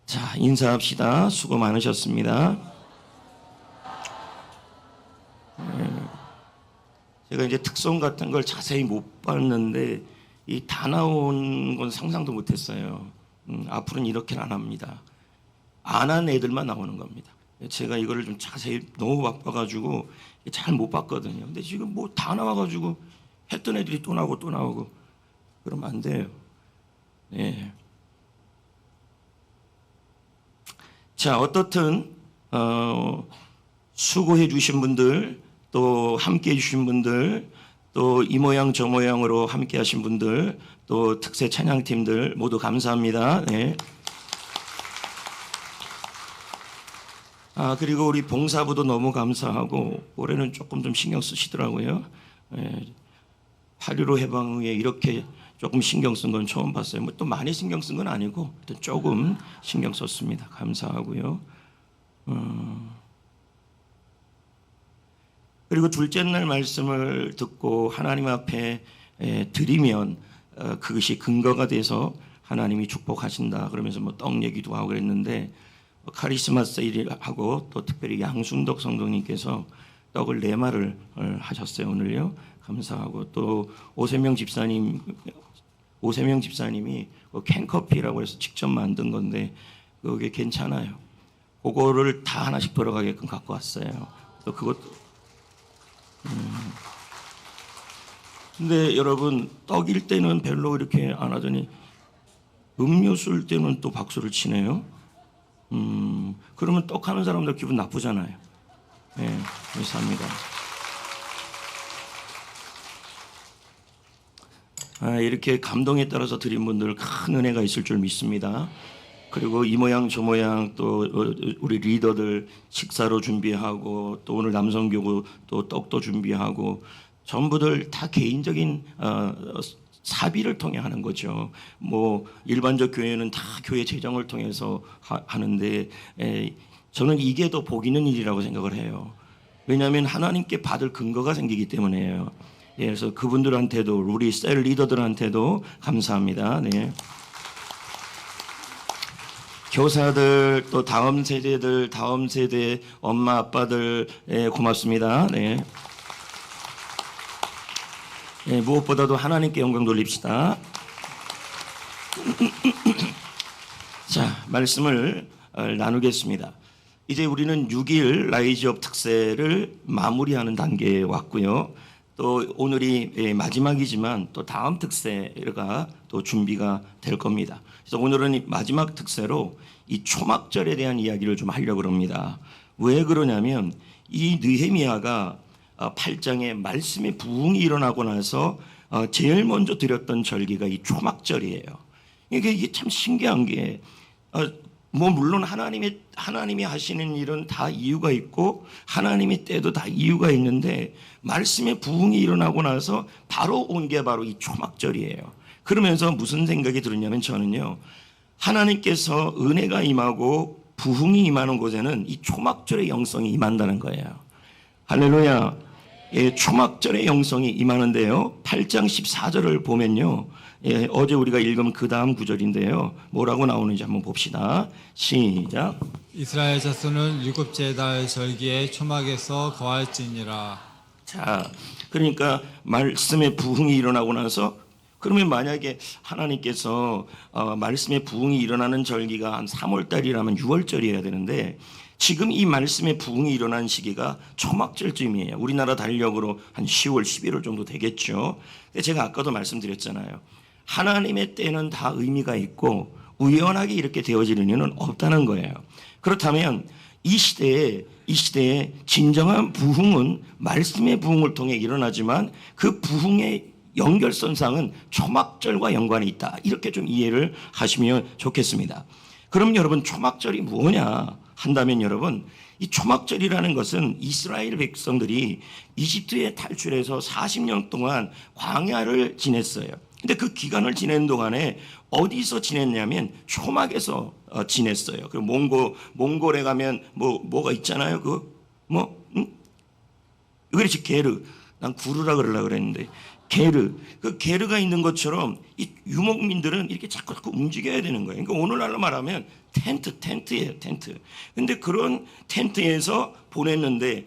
자, 인사합시다. 수고 많으셨습니다. 제가 이제 특송 같은 걸 자세히 못 봤는데 이 다 나온 건 상상도 못했어요. 앞으로는 이렇게는 안 합니다. 안 한 애들만 나오는 겁니다. 제가 이거를 좀 자세히 너무 바빠가지고 잘 못 봤거든요. 근데 지금 뭐 다 나와가지고 했던 애들이 또 나오고 또 나오고 그러면 안 돼요. 예. 자, 어떻든 수고해 주신 분들, 또 함께 해 주신 분들, 또 이 모양 저 모양으로 함께 하신 분들, 또 특세 찬양팀들 모두 감사합니다. 네. 그리고 우리 봉사부도 너무 감사하고 올해는 조금 좀 신경 쓰시더라고요. 예. 8.15 해방 후에 이렇게 조금 신경 쓴 건 처음 봤어요. 뭐 또 많이 신경 쓴 건 아니고 조금 신경 썼습니다. 감사하고요. 그리고 둘째 날 말씀을 듣고 하나님 앞에 드리면 그것이 근거가 돼서 하나님이 축복하신다 그러면서 뭐 떡 얘기도 하고 그랬는데 카리스마 세일하고 또 특별히 양순덕 성도님께서 떡을 4마를 하셨어요. 오늘요. 감사하고 또 오세명 집사님이 캔커피라고 해서 직접 만든 건데 그게 괜찮아요. 그거를 다 하나씩 돌아가게끔 갖고 왔어요. 또 그것도 근데 여러분 떡일 때는 별로 이렇게 안 하더니 음료수일 때는 또 박수를 치네요. 그러면 떡 하는 사람들 기분 나쁘잖아요. 네, 감사합니다. 이렇게 감동에 따라서 드린 분들 큰 은혜가 있을 줄 믿습니다. 그리고 이 모양 저 모양 또 우리 리더들 식사로 준비하고 또 오늘 남성교구 또 떡도 준비하고 전부들 다 개인적인 사비를 통해 하는 거죠. 뭐 일반적 교회는 다 교회 재정을 통해서 하는데 저는 이게 더 복 있는 일이라고 생각을 해요. 왜냐하면 하나님께 받을 근거가 생기기 때문에요. 그래서 그분들한테도 우리 셀 리더들한테도 감사합니다. 네. 교사들 또 다음 세대들 다음 세대 엄마 아빠들 고맙습니다. 네. 네, 무엇보다도 하나님께 영광 돌립시다. 자, 말씀을 나누겠습니다. 이제 우리는 6일 라이즈업 특세를 마무리하는 단계에 왔고요. 또 오늘이 마지막이지만 또 다음 특세가 또 준비가 될 겁니다. 그래서 오늘은 이 마지막 특세로 이 초막절에 대한 이야기를 좀 하려고 합니다. 왜 그러냐면 이 느헤미야가 8장에 말씀의 부흥이 일어나고 나서 제일 먼저 드렸던 절기가 이 초막절이에요. 이게 참 신기한 게 뭐 물론 하나님이 하시는 일은 다 이유가 있고 하나님의 때도 다 이유가 있는데 말씀의 부흥이 일어나고 나서 바로 온 게 바로 이 초막절이에요. 그러면서 무슨 생각이 들었냐면 저는요. 하나님께서 은혜가 임하고 부흥이 임하는 곳에는 이 초막절의 영성이 임한다는 거예요. 할렐루야. 예, 초막절의 영성이 임하는데요. 8장 14절을 보면요. 예, 어제 우리가 읽은 그 다음 구절인데요. 뭐라고 나오는지 한번 봅시다. 시작. 이스라엘 자손은 7째 달 절기에 초막에서 거할지니라. 자, 그러니까 말씀의 부흥이 일어나고 나서 그러면 만약에 하나님께서 말씀의 부흥이 일어나는 절기가 한 3월달이라면 6월절이어야 되는데 지금 이 말씀의 부흥이 일어난 시기가 초막절쯤이에요. 우리나라 달력으로 한 10월, 11월 정도 되겠죠. 근데 제가 아까도 말씀드렸잖아요. 하나님의 때는 다 의미가 있고 우연하게 이렇게 되어지는 일은 없다는 거예요. 그렇다면 이 시대에 진정한 부흥은 말씀의 부흥을 통해 일어나지만 그 부흥의 연결선상은 초막절과 연관이 있다. 이렇게 좀 이해를 하시면 좋겠습니다. 그럼 여러분 초막절이 뭐냐 한다면 여러분 이 초막절이라는 것은 이스라엘 백성들이 이집트에 탈출해서 40년 동안 광야를 지냈어요. 근데 그 기간을 지내는 동안에 어디서 지냈냐면 초막에서 지냈어요. 그 몽골에 가면 뭐가 있잖아요. 그렇지 게르. 난 구르라 그러려고 그랬는데 게르, 그 게르가 있는 것처럼 이 유목민들은 이렇게 자꾸 움직여야 되는 거예요. 그러니까 오늘날로 말하면 텐트예요, 텐트. 근데 그런 텐트에서 보냈는데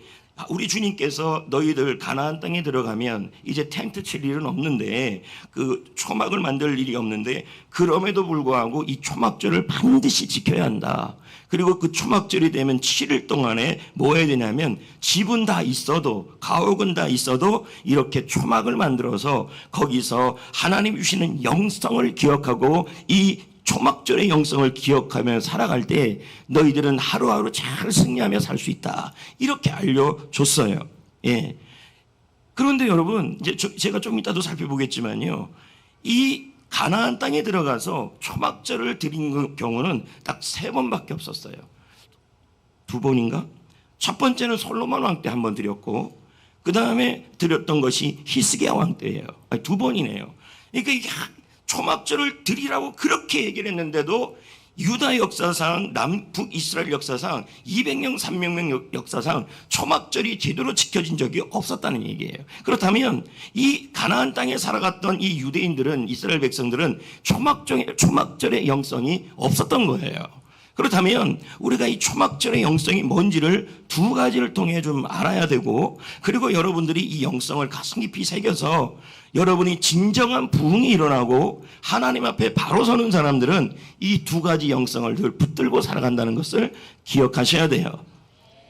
우리 주님께서 너희들 가나안 땅에 들어가면 이제 텐트 칠 일은 없는데 그 초막을 만들 일이 없는데 그럼에도 불구하고 이 초막절을 반드시 지켜야 한다. 그리고 그 초막절이 되면 7일 동안에 뭐 해야 되냐면 집은 다 있어도 가옥은 다 있어도 이렇게 초막을 만들어서 거기서 하나님 주시는 영성을 기억하고 이 초막절의 영성을 기억하며 살아갈 때 너희들은 하루하루 잘 승리하며 살 수 있다. 이렇게 알려줬어요. 예. 그런데 여러분, 이제 제가 좀 이따도 살펴보겠지만요. 이 가나안 땅에 들어가서 초막절을 드린 경우는 딱 3번밖에 없었어요. 2번인가? 첫 번째는 솔로몬 왕 때 1번 드렸고, 그 다음에 드렸던 것이 히스기야 왕 때예요. 2번이네요. 그러니까 이게 초막절을 드리라고 그렇게 얘기를 했는데도 유다 역사상, 남북 이스라엘 역사상, 200년, 300년 역사상 초막절이 제대로 지켜진 적이 없었다는 얘기예요. 그렇다면 이 가나안 땅에 살아갔던 이 유대인들은, 이스라엘 백성들은 초막절의 영성이 없었던 거예요. 그렇다면 우리가 이 초막절의 영성이 뭔지를 2가지를 통해 좀 알아야 되고, 그리고 여러분들이 이 영성을 가슴 깊이 새겨서 여러분이 진정한 부흥이 일어나고 하나님 앞에 바로 서는 사람들은 이 2가지 영성을 늘 붙들고 살아간다는 것을 기억하셔야 돼요.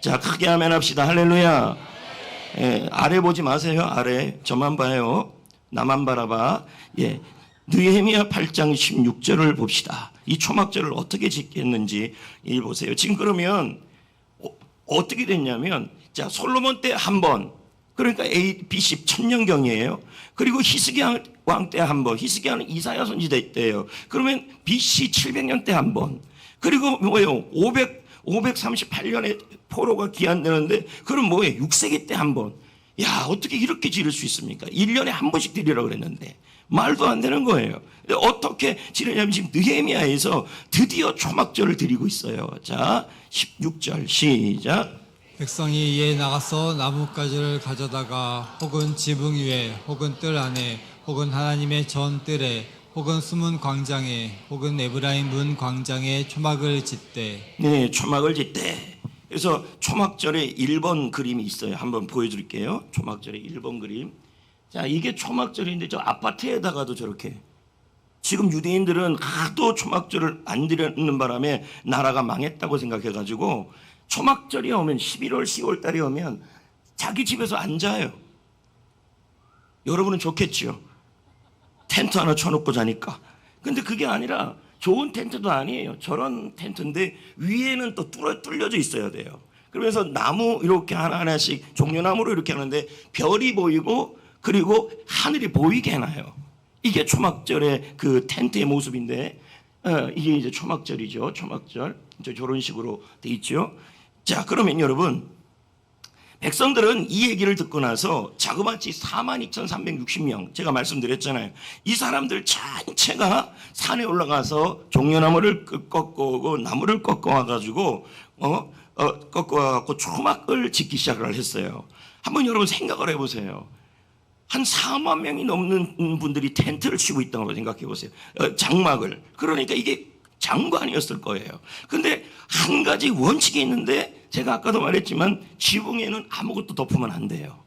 자, 크게 아멘 합시다. 할렐루야. 예, 아래 보지 마세요. 아래 저만 봐요. 나만 바라봐. 예, 느헤미야 8장 16절을 봅시다. 이 초막절을 어떻게 지켰는지 보세요. 지금 그러면 어떻게 됐냐면, 자, 솔로몬 때 1번, 그러니까 BC 천년경이에요. 그리고 히스기야 왕 때 1번, 히스기야는 이사야 선지자 때예요. 그러면 BC 700년 때 1번, 그리고 뭐예요? 538년에 포로가 귀환되는데 그럼 뭐예요? 6세기 때 1번. 야, 어떻게 이렇게 지를 수 있습니까? 1년에 1번씩 드리라고 그랬는데 말도 안 되는 거예요. 어떻게 지르냐면 지금 느헤미야에서 드디어 초막절을 드리고 있어요. 자, 16절 시작. 백성이 이에 나가서 나뭇가지를 가져다가 혹은 지붕 위에 혹은 뜰 안에 혹은 하나님의 전 뜰에 혹은 숨은 광장에 혹은 에브라임 문 광장에 초막을 짓되. 네, 초막을 짓되. 그래서 초막절에 1번 그림이 있어요. 한번 보여드릴게요. 초막절에 1번 그림. 자, 이게 초막절인데 저 아파트에다가도 저렇게. 지금 유대인들은 하도 초막절을 안 드리는 바람에 나라가 망했다고 생각해가지고 초막절이 오면 11월, 10월 달이 오면 자기 집에서 앉아요. 여러분은 좋겠죠. 텐트 하나 쳐놓고 자니까. 근데 그게 아니라 좋은 텐트도 아니에요. 저런 텐트인데 위에는 또 뚫려져 있어야 돼요. 그러면서 나무 이렇게 하나하나씩 종려나무로 이렇게 하는데 별이 보이고 그리고 하늘이 보이게 해놔요. 이게 초막절의 그 텐트의 모습인데 이게 이제 초막절이죠. 초막절. 이제 저런 식으로 돼 있죠. 자, 그러면 여러분, 백성들은 이 얘기를 듣고 나서 자그마치 42,360명, 제가 말씀드렸잖아요. 이 사람들 전체가 산에 올라가서 종려나무를 꺾고 오고 나무를 꺾어 와가지고 꺾어 와갖고 초막을 짓기 시작을 했어요. 한번 여러분 생각을 해보세요. 한 4만 명이 넘는 분들이 텐트를 치고 있다고 생각해 보세요. 장막을. 그러니까 이게 장관이었을 거예요. 근데 한 가지 원칙이 있는데 제가 아까도 말했지만 지붕에는 아무것도 덮으면 안 돼요.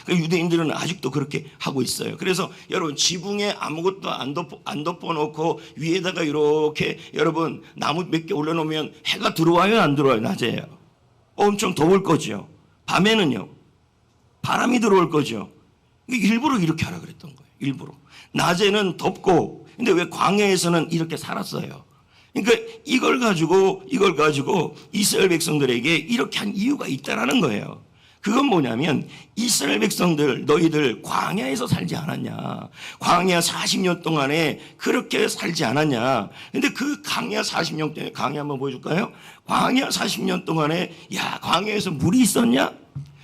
유대인들은 아직도 그렇게 하고 있어요. 그래서 여러분 지붕에 아무것도 안 덮어놓고 위에다가 이렇게 여러분 나무 몇 개 올려놓으면 해가 들어와요, 안 들어와요? 낮에요. 엄청 더울 거죠. 밤에는요, 바람이 들어올 거죠. 일부러 이렇게 하라 그랬던 거예요. 일부러. 낮에는 덥고, 근데 왜 광야에서는 이렇게 살았어요? 그러니까 이걸 가지고 이스라엘 백성들에게 이렇게 한 이유가 있다라는 거예요. 그건 뭐냐면 이스라엘 백성들 너희들 광야에서 살지 않았냐? 광야 40년 동안에 그렇게 살지 않았냐? 근데 그 광야 40년 동안에 광야 한번 보여줄까요? 광야 40년 동안에 야, 광야에서 물이 있었냐?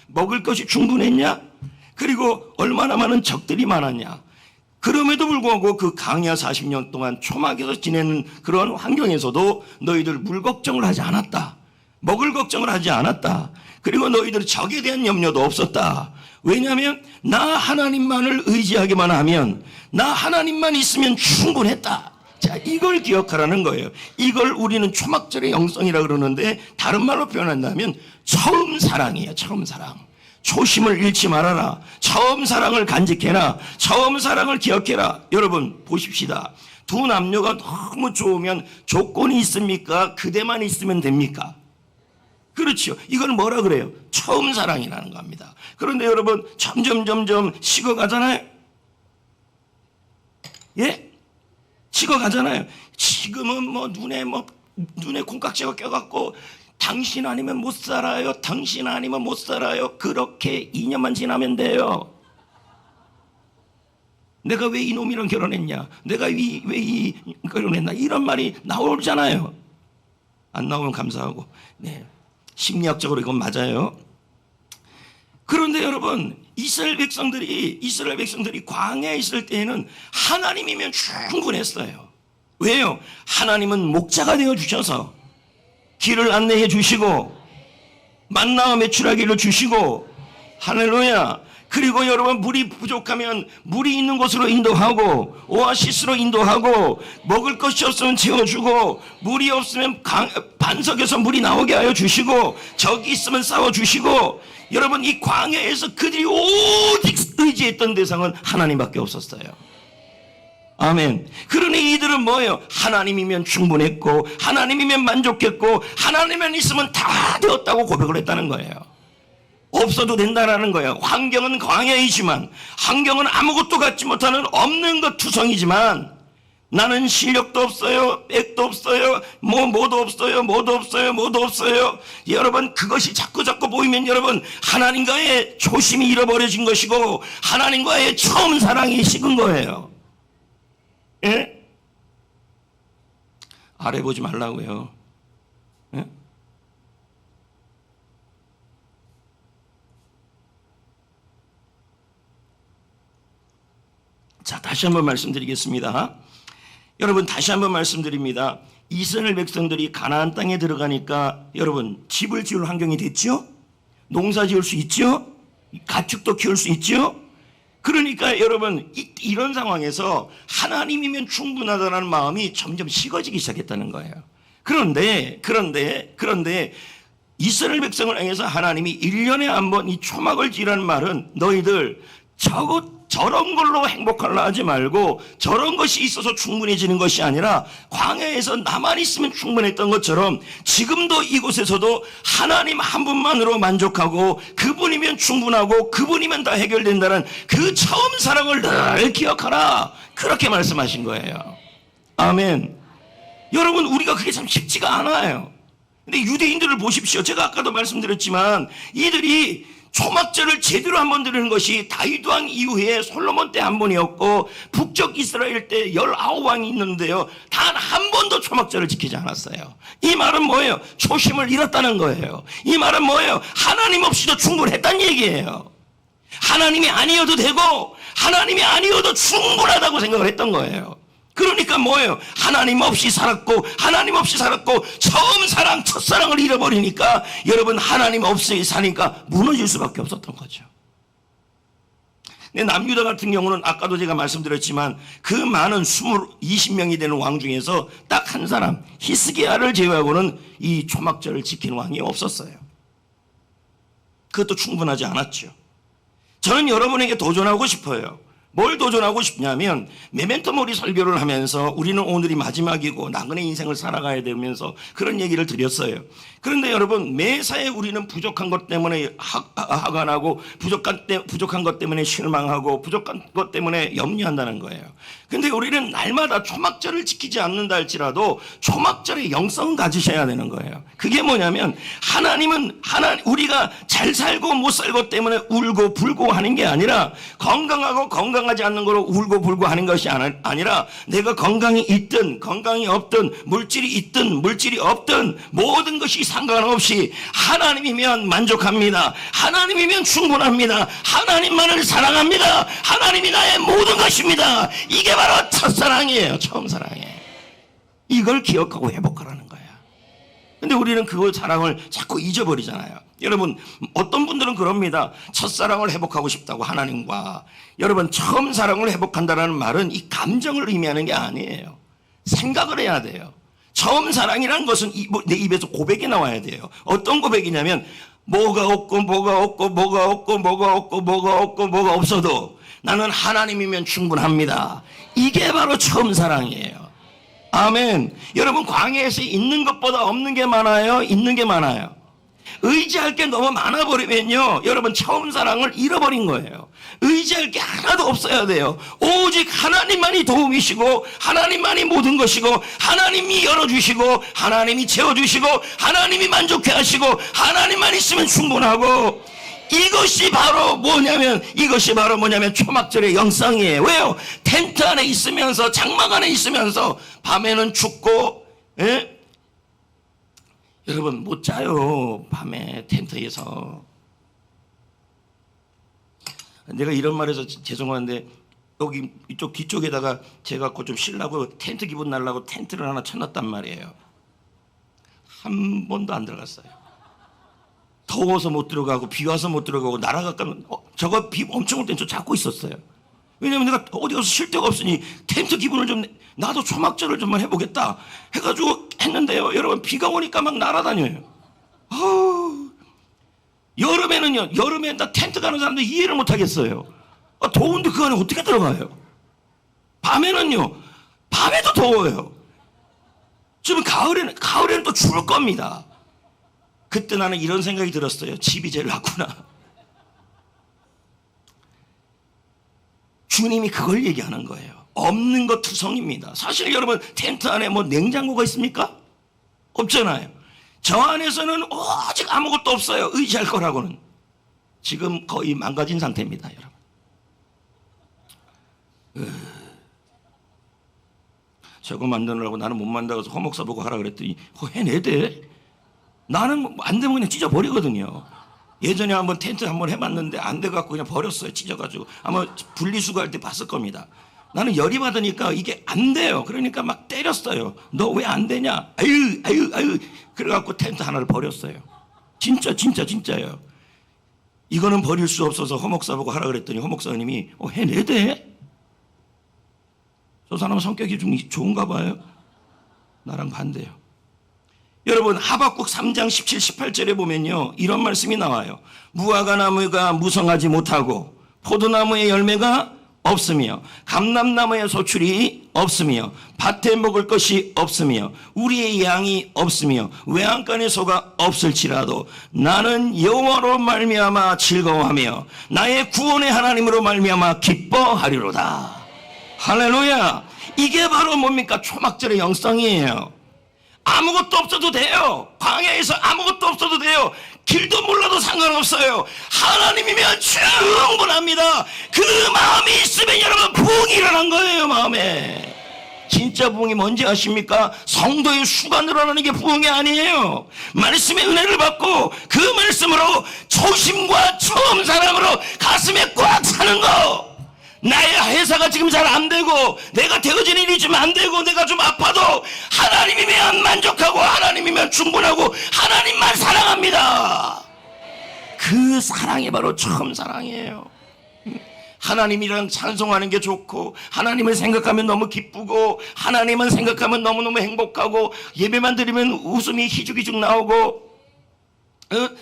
먹을 것이 충분했냐? 그리고 얼마나 많은 적들이 많았냐? 그럼에도 불구하고 그 광야 40년 동안 초막에서 지내는 그런 환경에서도 너희들 물 걱정을 하지 않았다. 먹을 걱정을 하지 않았다. 그리고 너희들 적에 대한 염려도 없었다. 왜냐하면 나 하나님만을 의지하기만 하면, 나 하나님만 있으면 충분했다. 자, 이걸 기억하라는 거예요. 이걸 우리는 초막절의 영성이라 그러는데, 다른 말로 표현한다면 처음 사랑이에요. 처음 사랑. 초심을 잃지 말아라. 처음 사랑을 간직해라. 처음 사랑을 기억해라. 여러분 보십시다. 두 남녀가 너무 좋으면 조건이 있습니까? 그대만 있으면 됩니까? 그렇죠. 이걸 뭐라 그래요? 처음 사랑이라는 겁니다. 그런데 여러분 점점 식어가잖아요. 예? 식어가잖아요. 지금은 눈에 콩깍지가 껴갖고 당신 아니면 못 살아요. 당신 아니면 못 살아요. 그렇게 2년만 지나면 돼요. 내가 왜 이놈이랑 결혼했냐? 내가 왜 결혼했나? 이런 말이 나오잖아요. 안 나오면 감사하고. 네, 심리학적으로 이건 맞아요. 그런데 여러분, 이스라엘 백성들이 광야에 있을 때에는 하나님이면 충분했어요. 왜요? 하나님은 목자가 되어 주셔서 길을 안내해 주시고 만나와 메추라기를 주시고, 할렐루야. 그리고 여러분 물이 부족하면 물이 있는 곳으로 인도하고, 오아시스로 인도하고, 먹을 것이 없으면 채워주고, 물이 없으면 반석에서 물이 나오게 하여 주시고, 적이 있으면 싸워주시고. 여러분 이 광야에서 그들이 오직 의지했던 대상은 하나님밖에 없었어요. 아멘. 그러니 이들은 뭐예요? 하나님이면 충분했고, 하나님이면 만족했고, 하나님만 있으면 다 되었다고 고백을 했다는 거예요. 없어도 된다라는 거예요. 환경은 광야이지만, 환경은 아무것도 갖지 못하는 없는 것 투성이지만, 나는 실력도 없어요, 백도 없어요, 뭐도 없어요. 여러분 그것이 자꾸 보이면 여러분 하나님과의 초심이 잃어버려진 것이고, 하나님과의 처음 사랑이 식은 거예요. 예? 아래 보지 말라고요. 예? 자, 다시 한번 말씀드리겠습니다. 여러분 다시 한번 말씀드립니다. 이스라엘 백성들이 가나안 땅에 들어가니까 여러분 집을 지을 환경이 됐죠? 농사 지을 수 있죠? 가축도 키울 수 있죠? 그러니까 여러분 이런 상황에서 하나님이면 충분하다는 마음이 점점 식어지기 시작했다는 거예요. 그런데 이스라엘 백성을 향해서 하나님이 1년에 한 번 이 초막을 지라는 말은, 너희들 저런 걸로 행복하려 하지 말고, 저런 것이 있어서 충분해지는 것이 아니라 광야에서 나만 있으면 충분했던 것처럼 지금도 이곳에서도 하나님 한 분만으로 만족하고, 그분이면 충분하고, 그분이면 다 해결된다는 그 처음 사랑을 늘 기억하라. 그렇게 말씀하신 거예요. 아멘. 여러분 우리가 그게 참 쉽지가 않아요. 근데 유대인들을 보십시오. 제가 아까도 말씀드렸지만 이들이 초막절을 제대로 한 번 드리는 것이 다윗 왕 이후에 솔로몬 때 한 번이었고, 북쪽 이스라엘 때 19왕이 있는데요, 단 한 번도 초막절을 지키지 않았어요. 이 말은 뭐예요? 초심을 잃었다는 거예요. 이 말은 뭐예요? 하나님 없이도 충분했다는 얘기예요. 하나님이 아니어도 되고 하나님이 아니어도 충분하다고 생각을 했던 거예요. 그러니까 뭐예요? 하나님 없이 살았고 처음 사랑, 첫사랑을 잃어버리니까 여러분 하나님 없이 사니까 무너질 수밖에 없었던 거죠. 근데 남유다 같은 경우는 아까도 제가 말씀드렸지만 그 많은 20명이 되는 왕 중에서 딱 한 사람, 히스기야를 제외하고는 이 초막절을 지키는 왕이 없었어요. 그것도 충분하지 않았죠. 저는 여러분에게 도전하고 싶어요. 뭘 도전하고 싶냐면, 메멘토 모리 설교를 하면서 우리는 오늘이 마지막이고 나그네 인생을 살아가야 되면서 그런 얘기를 드렸어요. 그런데 여러분 매사에 우리는 부족한 것 때문에 화가 나고, 부족한 것 때문에 실망하고, 부족한 것 때문에 염려한다는 거예요. 근데 우리는 날마다 초막절을 지키지 않는다 할지라도 초막절의 영성을 가지셔야 되는 거예요. 그게 뭐냐면, 우리가 잘 살고 못 살고 때문에 울고 불고 하는 게 아니라, 건강하지 않는 거로 울고 불고 하는 것이 아니라, 내가 건강이 있든 건강이 없든, 물질이 있든 물질이 없든 모든 것이 상관없이 하나님이면 만족합니다. 하나님이면 충분합니다. 하나님만을 사랑합니다. 하나님이 나의 모든 것입니다. 이게 바로 첫사랑이에요. 처음 사랑이에요. 이걸 기억하고 회복하라는 거야. 근데 우리는 그 사랑을 자꾸 잊어버리잖아요. 여러분, 어떤 분들은 그럽니다. 첫사랑을 회복하고 싶다고 하나님과. 여러분, 처음 사랑을 회복한다는 말은 이 감정을 의미하는 게 아니에요. 생각을 해야 돼요. 처음 사랑이라는 것은 내 입에서 고백이 나와야 돼요. 어떤 고백이냐면 뭐가 없고 뭐가 없고 뭐가 없고 뭐가 없고 뭐가 없고 뭐가 없어도 나는 하나님이면 충분합니다. 이게 바로 처음 사랑이에요. 아멘. 여러분, 광야에서 있는 것보다 없는 게 많아요? 있는 게 많아요? 의지할 게 너무 많아버리면요, 여러분, 처음 사랑을 잃어버린 거예요. 의지할 게 하나도 없어야 돼요. 오직 하나님만이 도움이시고 하나님만이 모든 것이고 하나님이 열어주시고 하나님이 채워주시고 하나님이 만족해 하시고 하나님만 있으면 충분하고, 이것이 바로 뭐냐면 초막절의 영상이에요. 왜요? 텐트 안에 있으면서, 장막 안에 있으면서 밤에는 춥고, 예? 여러분, 못 자요. 밤에 텐트에서. 내가 이런 말해서 죄송한데, 여기 이쪽 뒤쪽에다가 제가 좀 쉬려고 텐트 기분 날라고 텐트를 하나 쳐놨단 말이에요. 한 번도 안 들어갔어요. 더워서 못 들어가고 비 와서 못 들어가고 날아갈까면 저거 비 엄청 올 땐 저 잡고 있었어요. 왜냐면 내가 어디 가서 쉴 데가 없으니 텐트 기분을 좀, 나도 초막절을 좀 해보겠다 해가지고 했는데요, 여러분, 비가 오니까 막 날아다녀요. 여름에는요, 여름에 나 텐트 가는 사람들 이해를 못 하겠어요. 더운데 그 안에 어떻게 들어가요? 밤에는요, 밤에도 더워요. 지금 가을에는 또 추울 겁니다. 그때 나는 이런 생각이 들었어요. 집이 제일 낫구나. 주님이 그걸 얘기하는 거예요. 없는 것 투성입니다. 사실 여러분, 텐트 안에 뭐 냉장고가 있습니까? 없잖아요. 저 안에서는 오직 아무것도 없어요. 의지할 거라고는. 지금 거의 망가진 상태입니다, 여러분. 저거 만드느라고 나는 못 만들어서 허목사 보고 하라 그랬더니 해내대. 나는 안 되면 그냥 찢어버리거든요. 예전에 한번 텐트 한번 해봤는데 안 돼갖고 그냥 버렸어요. 찢어가지고. 아마 분리수거할 때 봤을 겁니다. 나는 열이 받으니까 이게 안 돼요. 그러니까 막 때렸어요. 너 왜 안 되냐? 아유. 그래갖고 텐트 하나를 버렸어요. 진짜예요. 이거는 버릴 수 없어서 허목사 보고 하라 그랬더니 허목사님이 해내대. 저 사람 성격이 좋은가 봐요. 나랑 반대요. 여러분, 하박국 3장 17, 18절에 보면요, 이런 말씀이 나와요. 무화과 나무가 무성하지 못하고 포도나무의 열매가 없으며 감람나무의 소출이 없으며 밭에 먹을 것이 없으며 우리의 양이 없으며 외양간의 소가 없을지라도 나는 여호와로 말미암아 즐거워하며 나의 구원의 하나님으로 말미암아 기뻐하리로다. 할렐루야. 이게 바로 뭡니까? 초막절의 영성이에요. 아무것도 없어도 돼요. 광야에서 아무것도 없어도 돼요. 길도 몰라도 상관없어요. 하나님이면 충분합니다. 그 마음이 있으면 여러분, 부흥이 일어난 거예요. 마음에. 진짜 부흥이 뭔지 아십니까? 성도의 수가 늘어나는 게 부흥이 아니에요. 말씀의 은혜를 받고 그 말씀으로 초심과 처음 사랑으로 가슴에 꽉 차는 거. 나의 회사가 지금 잘 안 되고 내가 되어진 일이 좀 안 되고 내가 좀 아파도 하나님이면 만족하고 하나님이면 충분하고 하나님만 사랑합니다. 그 사랑이 바로 처음 사랑이에요. 하나님이랑 찬송하는 게 좋고 하나님을 생각하면 너무 기쁘고 하나님만 생각하면 너무너무 행복하고 예배만 드리면 웃음이 희죽희죽 나오고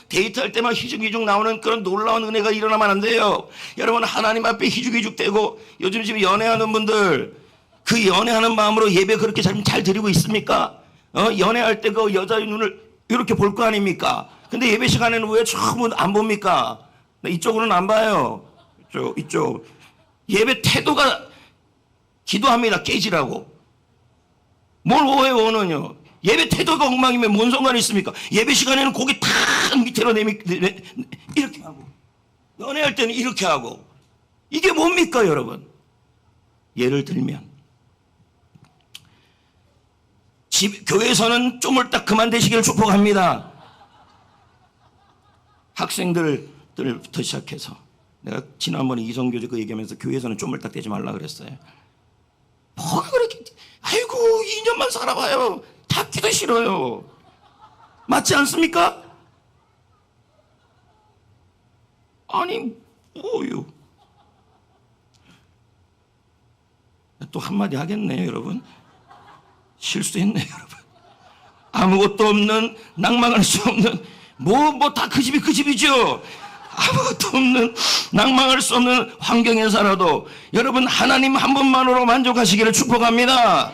데이트할 때만 희죽희죽 나오는 그런 놀라운 은혜가 일어나면 안 돼요. 여러분, 하나님 앞에 희죽희죽 되고, 요즘 지금 연애하는 분들 그 연애하는 마음으로 예배 그렇게 잘 드리고 있습니까? 연애할 때 그 여자의 눈을 이렇게 볼 거 아닙니까? 근데 예배 시간에는 왜 처음은 안 봅니까? 이쪽으로는 안 봐요. 이쪽 예배 태도가 기도합니다. 깨지라고. 뭘 오해오는요? 예배 태도가 엉망이면 뭔 상관이 있습니까? 예배 시간에는 고개 탁 밑으로 이렇게 하고, 연애할 때는 이렇게 하고. 이게 뭡니까, 여러분? 예를 들면 교회에서는 쪼물딱 그만 되시기를 축복합니다. 학생들부터 시작해서 내가 지난번에 이성교제 그 얘기하면서 교회에서는 쪼물딱 되지 말라 그랬어요. 뭐가 그렇게, 아이고 2년만 살아봐요. 닫기도 싫어요. 맞지 않습니까? 아니 뭐요? 또 한마디 하겠네요, 여러분. 실수했네요, 여러분. 아무것도 없는, 낭망할 수 없는, 다 그 집이 그 집이죠. 아무것도 없는, 낭망할 수 없는 환경에 살아도 여러분 하나님 한 분만으로 만족하시기를 축복합니다.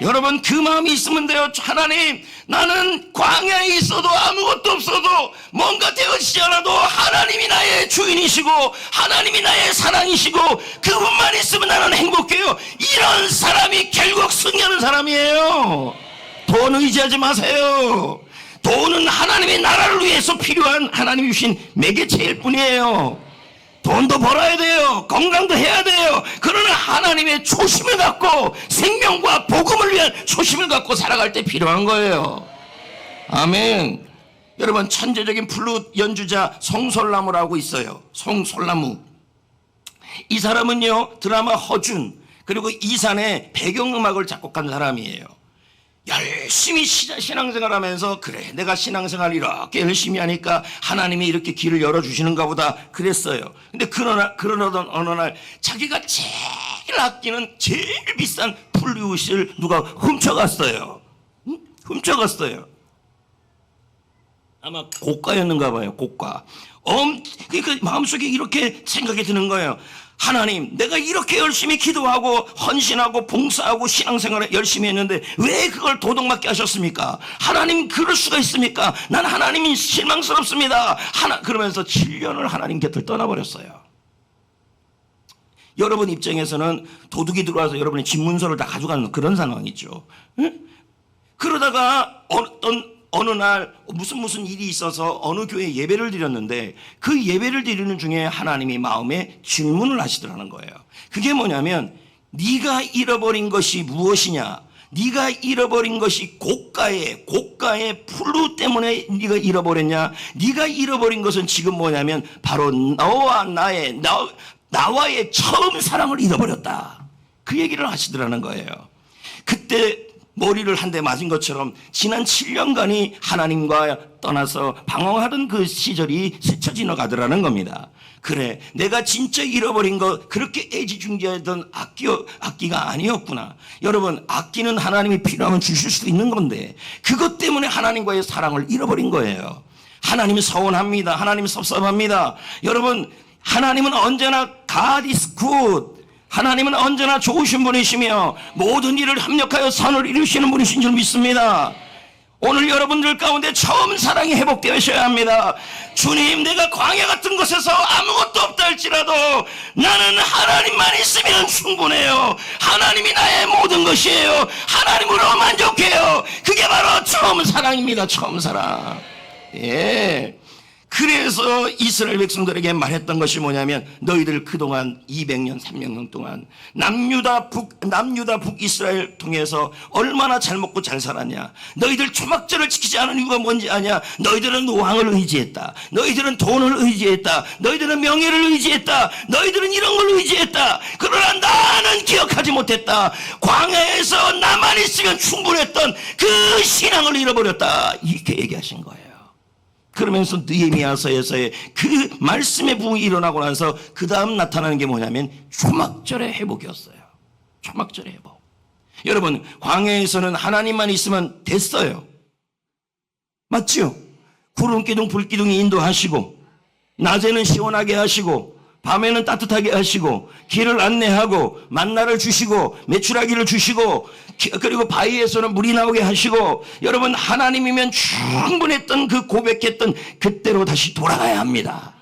여러분 그 마음이 있으면 돼요. 하나님, 나는 광야에 있어도 아무것도 없어도 뭔가 되어지지 않아도 하나님이 나의 주인이시고 하나님이 나의 사랑이시고 그분만 있으면 나는 행복해요. 이런 사람이 결국 승리하는 사람이에요. 돈 의지하지 마세요. 돈은 하나님의 나라를 위해서 필요한 하나님이 주신 매개체일 뿐이에요. 돈도 벌어야 돼요. 건강도 해야 돼요. 그러나 하나님의 초심을 갖고 생명과 복음을 위한 초심을 갖고 살아갈 때 필요한 거예요. 아멘. 여러분, 천재적인 플룻 연주자 송솔나무라고 있어요. 송솔나무. 이 사람은요, 드라마 허준 그리고 이산의 배경음악을 작곡한 사람이에요. 열심히 신앙생활 하면서, 그래 내가 신앙생활 이렇게 열심히 하니까 하나님이 이렇게 길을 열어주시는가 보다 그랬어요. 근데 그러던 어느 날 자기가 제일 아끼는 제일 비싼 플룻을 누가 훔쳐갔어요. 훔쳐갔어요. 아마 고가였는가 봐요. 고가. 그러니까 마음속에 이렇게 생각이 드는 거예요. 하나님, 내가 이렇게 열심히 기도하고 헌신하고 봉사하고 신앙생활을 열심히 했는데 왜 그걸 도둑맞게 하셨습니까? 하나님, 그럴 수가 있습니까? 난 하나님이 실망스럽습니다. 그러면서 7년을 하나님 곁을 떠나버렸어요. 여러분 입장에서는 도둑이 들어와서 여러분의 집 문서를 다 가져가는 그런 상황이죠. 응? 그러다가 어느 날 무슨 일이 있어서 어느 교회에 예배를 드렸는데 그 예배를 드리는 중에 하나님이 마음에 질문을 하시더라는 거예요. 그게 뭐냐면, 네가 잃어버린 것이 무엇이냐? 네가 잃어버린 것이 고가의 플룻 때문에 네가 잃어버렸냐? 네가 잃어버린 것은 지금 뭐냐면 바로 나와의 처음 사랑을 잃어버렸다. 그 얘기를 하시더라는 거예요. 그때 머리를 한 대 맞은 것처럼 지난 7년간이 하나님과 떠나서 방황하던 그 시절이 스쳐 지나가더라는 겁니다. 그래, 내가 진짜 잃어버린 거 그렇게 애지중지하던 악기가 아니었구나. 여러분, 악기는 하나님이 필요하면 주실 수도 있는 건데 그것 때문에 하나님과의 사랑을 잃어버린 거예요. 하나님이 서운합니다. 하나님이 섭섭합니다. 여러분, 하나님은 언제나 God is good. 하나님은 언제나 좋으신 분이시며 모든 일을 합력하여 선을 이루시는 분이신 줄 믿습니다. 오늘 여러분들 가운데 처음 사랑이 회복되셔야 합니다. 주님, 내가 광야 같은 곳에서 아무것도 없다 할지라도 나는 하나님만 있으면 충분해요. 하나님이 나의 모든 것이에요. 하나님으로 만족해요. 그게 바로 처음 사랑입니다. 처음 사랑. 예. 그래서 이스라엘 백성들에게 말했던 것이 뭐냐면, 너희들 그동안 200년 300년 동안 남유다 북이스라엘 통해서 얼마나 잘 먹고 잘 살았냐. 너희들 초막절을 지키지 않은 이유가 뭔지 아냐? 너희들은 왕을 의지했다. 너희들은 돈을 의지했다. 너희들은 명예를 의지했다. 너희들은 이런 걸 의지했다. 그러나 나는 기억하지 못했다. 광야에서 나만 있으면 충분했던 그 신앙을 잃어버렸다. 이렇게 얘기하신 거예요. 그러면서 느헤미야서에서의 그 말씀의 부흥이 일어나고 나서 그 다음 나타나는 게 뭐냐면 초막절의 회복이었어요. 초막절의 회복. 여러분, 광야에서는 하나님만 있으면 됐어요. 맞죠? 구름기둥 불기둥이 인도하시고 낮에는 시원하게 하시고 밤에는 따뜻하게 하시고 길을 안내하고 만나를 주시고 메추라기를 주시고 그리고 바위에서는 물이 나오게 하시고, 여러분, 하나님이면 충분했던 그 고백했던 그때로 다시 돌아가야 합니다.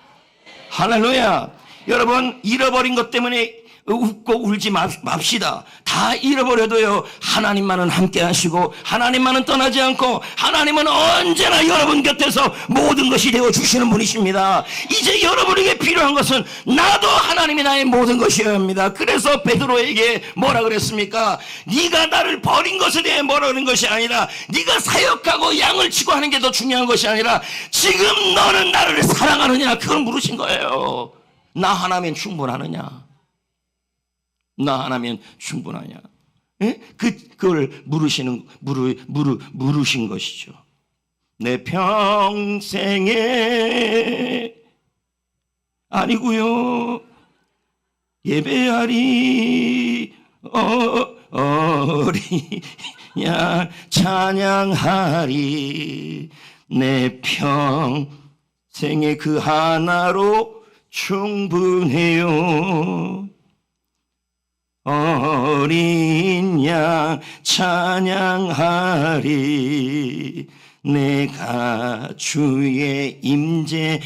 할렐루야. 여러분, 잃어버린 것 때문에 웃고 울지 맙시다. 다 잃어버려도요, 하나님만은 함께 하시고 하나님만은 떠나지 않고 하나님은 언제나 여러분 곁에서 모든 것이 되어주시는 분이십니다. 이제 여러분에게 필요한 것은 나도 하나님이 나의 모든 것이어야 합니다. 그래서 베드로에게 뭐라 그랬습니까? 네가 나를 버린 것에 대해 뭐라 그런 것이 아니라, 네가 사역하고 양을 치고 하는 게 더 중요한 것이 아니라 지금 너는 나를 사랑하느냐, 그걸 물으신 거예요. 나 하나면 충분하느냐? 나 하나면 충분하냐? 예? 그걸 물으신 것이죠. 내 평생에 아니고요. 예배하리 어리야 찬양하리 내 평생의 그 하나로 충분해요. 어린 양 찬양하리 내가 주의 임재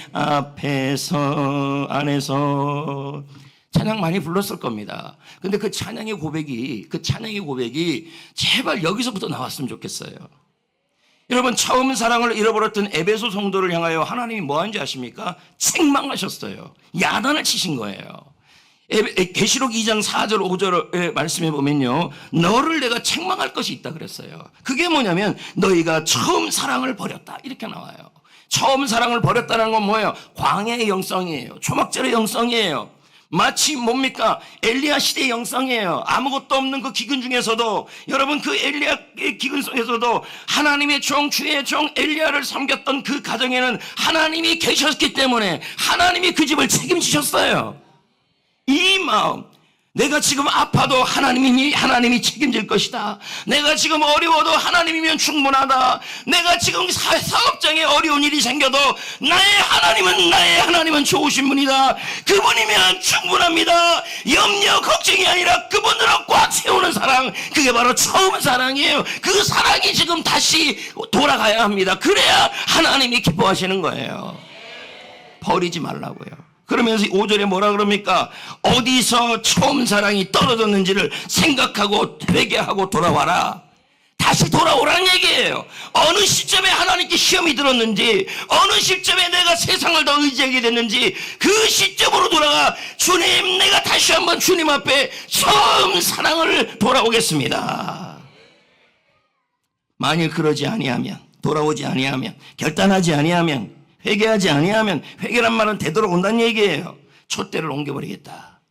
안에서 찬양 많이 불렀을 겁니다. 근데 그 찬양의 고백이 제발 여기서부터 나왔으면 좋겠어요. 여러분, 처음 사랑을 잃어버렸던 에베소 성도를 향하여 하나님이 뭐 한지 아십니까? 책망하셨어요. 야단을 치신 거예요. 계시록 2장 4절 5절의 말씀에 보면요, 너를 내가 책망할 것이 있다 그랬어요. 그게 뭐냐면 너희가 처음 사랑을 버렸다 이렇게 나와요. 처음 사랑을 버렸다는 건 뭐예요? 광야의 영성이에요. 초막절의 영성이에요. 마치 뭡니까? 엘리야 시대의 영성이에요. 아무것도 없는 그 기근 중에서도, 여러분, 그 엘리야의 기근 속에서도 하나님의 종, 주의 종 엘리야를 섬겼던 그 가정에는 하나님이 계셨기 때문에 하나님이 그 집을 책임지셨어요. 이 마음, 내가 지금 아파도 하나님이 책임질 것이다. 내가 지금 어려워도 하나님이면 충분하다. 내가 지금 사업장에 어려운 일이 생겨도 나의 하나님은 좋으신 분이다. 그분이면 충분합니다. 염려 걱정이 아니라 그분으로 꽉 채우는 사랑, 그게 바로 처음 사랑이에요. 그 사랑이 지금 다시 돌아가야 합니다. 그래야 하나님이 기뻐하시는 거예요. 버리지 말라고요. 그러면서 5절에 뭐라 그럽니까? 어디서 처음 사랑이 떨어졌는지를 생각하고 회개하고 돌아와라. 다시 돌아오라는 얘기예요. 어느 시점에 하나님께 시험이 들었는지, 어느 시점에 내가 세상을 더 의지하게 됐는지 그 시점으로 돌아가, 주님, 내가 다시 한번 주님 앞에 처음 사랑을 돌아오겠습니다. 만일 그러지 아니하면, 돌아오지 아니하면, 결단하지 아니하면, 회개하지 아니하면, 회개란 말은 되돌아온다는 얘기예요. 촛대를 옮겨버리겠다.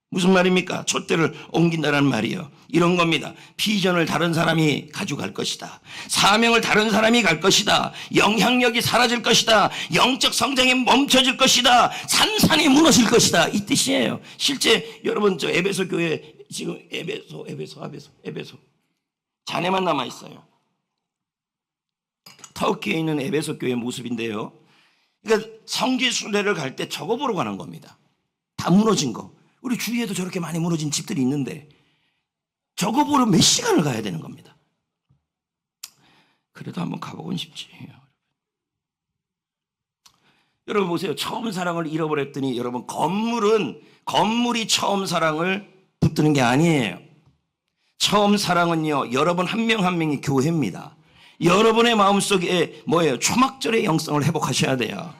무슨 말입니까? 촛대를 옮긴다는 말이요. 이런 겁니다. 비전을 다른 사람이 가져갈 것이다. 사명을 다른 사람이 갈 것이다. 영향력이 사라질 것이다. 영적 성장이 멈춰질 것이다. 산산이 무너질 것이다. 이 뜻이에요. 실제 여러분, 저 에베소 교회 지금 에베소 자네만 남아 있어요. 터키에 있는 에베소 교회 모습인데요. 그러니까 성지 순례를 갈 때 저거 보러 가는 겁니다. 다 무너진 거. 우리 주위에도 저렇게 많이 무너진 집들이 있는데 저거 보러 몇 시간을 가야 되는 겁니다. 그래도 한번 가보곤 싶지. 여러분 보세요. 처음 사랑을 잃어버렸더니, 여러분, 건물이 처음 사랑을 붙드는 게 아니에요. 처음 사랑은요, 여러분 한 명 한 명이 교회입니다. 여러분의 마음속에 뭐예요? 초막절의 영성을 회복하셔야 돼요.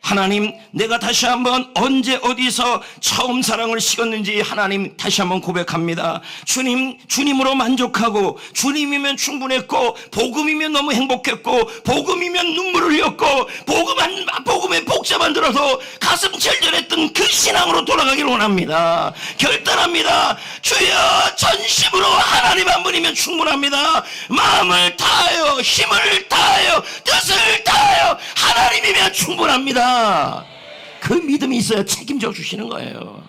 하나님, 내가 다시 한번 언제 어디서 처음 사랑을 식었는지 하나님 다시 한번 고백합니다. 주님으로 만족하고, 주님이면 충분했고, 복음이면 너무 행복했고, 복음이면 눈물을 흘렸고, 복음에 복잡한 들어서 가슴 절절했던 그 신앙으로 돌아가기를 원합니다. 결단합니다. 주여, 전심으로 하나님 한 분이면 충분합니다. 마음을 다하여, 힘을 다하여, 뜻을 다하여 하나님이면 충분합니다. 그 믿음이 있어야 책임져 주시는 거예요.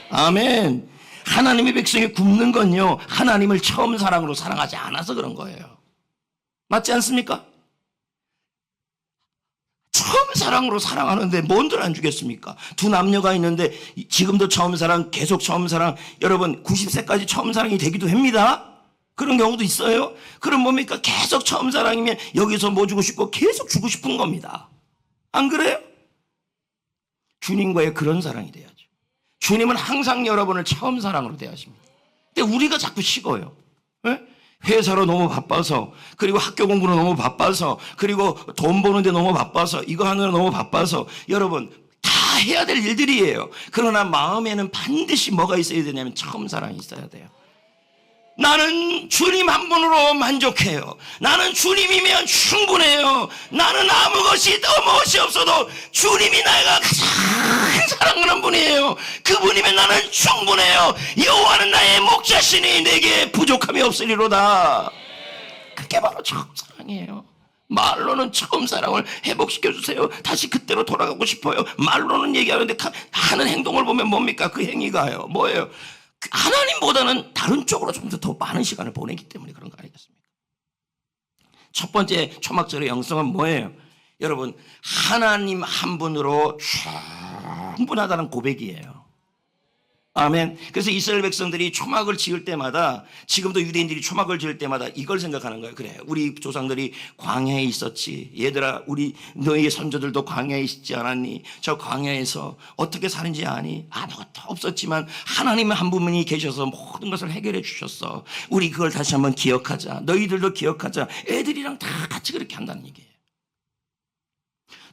아멘. 하나님의 백성이 굶는 건요, 하나님을 처음 사랑으로 사랑하지 않아서 그런 거예요. 맞지 않습니까? 처음 사랑으로 사랑하는데 뭔들 안 주겠습니까? 두 남녀가 있는데 지금도 처음 사랑, 계속 처음 사랑, 여러분 90세까지 처음 사랑이 되기도 합니다. 그런 경우도 있어요. 그럼 뭡니까? 계속 처음 사랑이면 여기서 뭐 주고 싶고 계속 주고 싶은 겁니다. 안 그래요? 주님과의 그런 사랑이 돼야죠. 주님은 항상 여러분을 처음 사랑으로 대하십니다. 근데 우리가 자꾸 식어요. 네? 회사로 너무 바빠서, 그리고 학교 공부로 너무 바빠서, 그리고 돈 버는데 너무 바빠서, 이거 하느라 너무 바빠서, 여러분 다 해야 될 일들이에요. 그러나 마음에는 반드시 뭐가 있어야 되냐면 처음 사랑이 있어야 돼요. 나는 주님 한 분으로 만족해요. 나는 주님이면 충분해요. 나는 아무것이 없어도 주님이 내가 가장 사랑하는 분이에요. 그분이면 나는 충분해요. 여호와는 나의 목자시니 내게 부족함이 없으리로다. 그게 바로 처음 사랑이에요. 말로는 처음 사랑을 회복시켜주세요. 다시 그때로 돌아가고 싶어요. 말로는 얘기하는데 하는 행동을 보면 뭡니까? 그 행위가요. 뭐예요? 하나님보다는 다른 쪽으로 좀 더 많은 시간을 보내기 때문에 그런 거 아니겠습니까? 첫 번째 초막절의 영성은 뭐예요? 여러분, 하나님 한 분으로 충분하다는 고백이에요. 아멘. 그래서 이스라엘 백성들이 초막을 지을 때마다, 지금도 유대인들이 초막을 지을 때마다 이걸 생각하는 거예요. 그래, 우리 조상들이 광야에 있었지. 얘들아, 너희의 선조들도 광야에 있지 않았니? 저 광야에서 어떻게 사는지 아니? 아무것도 없었지만 하나님 한 분이 계셔서 모든 것을 해결해 주셨어. 우리 그걸 다시 한번 기억하자. 너희들도 기억하자. 애들이랑 다 같이 그렇게 한다는 얘기예요.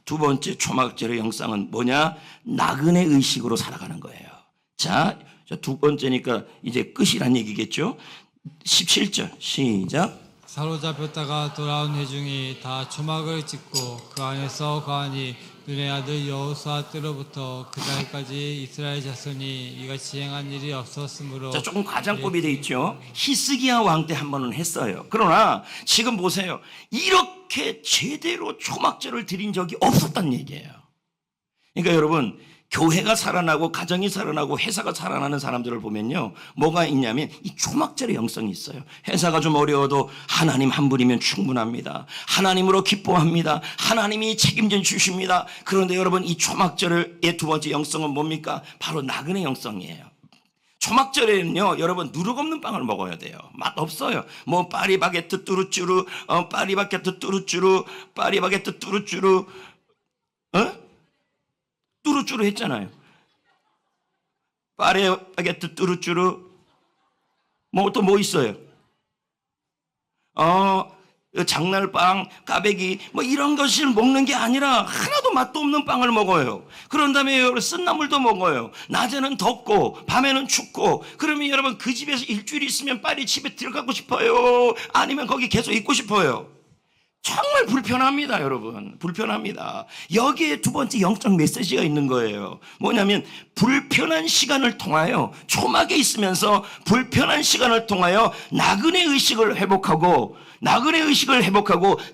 두 번째 초막절의 영상은 뭐냐? 나그네 의식으로 살아가는 거예요. 자, 두 번째니까 이제 끝이란 얘기겠죠. 17절 시작. 사로잡혔다가 돌아온 회중이 다 초막을 짓고 그 안에서 거하니 눈의 아들 여호수아 때로부터 그 달까지 이스라엘 자손이 이같이 행한 일이 없었으므로. 자, 조금 과장법이 돼 있죠. 히스기야 왕 때 한 번은 했어요. 그러나 지금 보세요. 이렇게 제대로 초막절을 드린 적이 없었단 얘기예요. 그러니까 여러분, 교회가 살아나고 가정이 살아나고 회사가 살아나는 사람들을 보면요, 뭐가 있냐면 이 초막절의 영성이 있어요. 회사가 좀 어려워도 하나님 한 분이면 충분합니다. 하나님으로 기뻐합니다. 하나님이 책임져 주십니다. 그런데 여러분, 이 초막절의 두 번째 영성은 뭡니까? 바로 나그네 영성이에요. 초막절에는요, 여러분, 누룩 없는 빵을 먹어야 돼요. 맛 없어요. 뭐 파리바게트 뚜루쭈루, 파리바게트 뚜루쭈루, 파리바게트 뚜루쭈루, 뚜루쭈루 했잖아요. 파리바게트 뚜루쭈루. 또 뭐 있어요? 장날빵, 까베기, 이런 것을 먹는 게 아니라 하나도 맛도 없는 빵을 먹어요. 그런 다음에 쓴나물도 먹어요. 낮에는 덥고 밤에는 춥고. 그러면 여러분, 그 집에서 일주일 있으면 빨리 집에 들어가고 싶어요? 아니면 거기 계속 있고 싶어요? 정말 불편합니다, 여러분. 불편합니다. 여기에 두 번째 영적 메시지가 있는 거예요. 뭐냐면, 불편한 시간을 통하여, 초막에 있으면서 불편한 시간을 통하여 나그네 의식을 회복하고,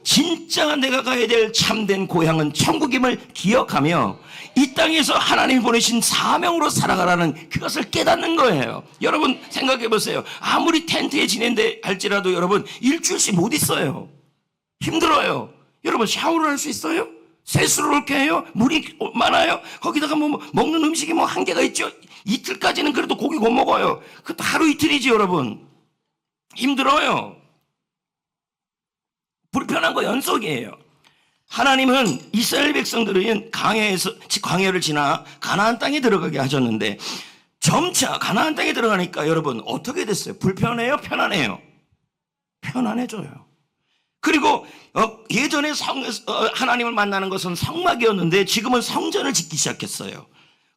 진짜 내가 가야 될 참된 고향은 천국임을 기억하며 이 땅에서 하나님이 보내신 사명으로 살아가라는 그것을 깨닫는 거예요. 여러분 생각해 보세요. 아무리 텐트에 지낸데 할지라도 여러분 일주일씩 못 있어요. 힘들어요. 여러분 샤워를 할 수 있어요? 세수를 그렇게 해요? 물이 많아요? 거기다가 먹는 음식이 한계가 있죠? 이틀까지는 그래도 고기 못 먹어요. 그것도 하루 이틀이지 여러분. 힘들어요. 불편한 거 연속이에요. 하나님은 이스라엘 백성들은 광야를 지나 가나안 땅에 들어가게 하셨는데 점차 가나안 땅에 들어가니까 여러분 어떻게 됐어요? 불편해요? 편안해요? 편안해져요. 그리고 예전에 하나님을 만나는 것은 성막이었는데 지금은 성전을 짓기 시작했어요.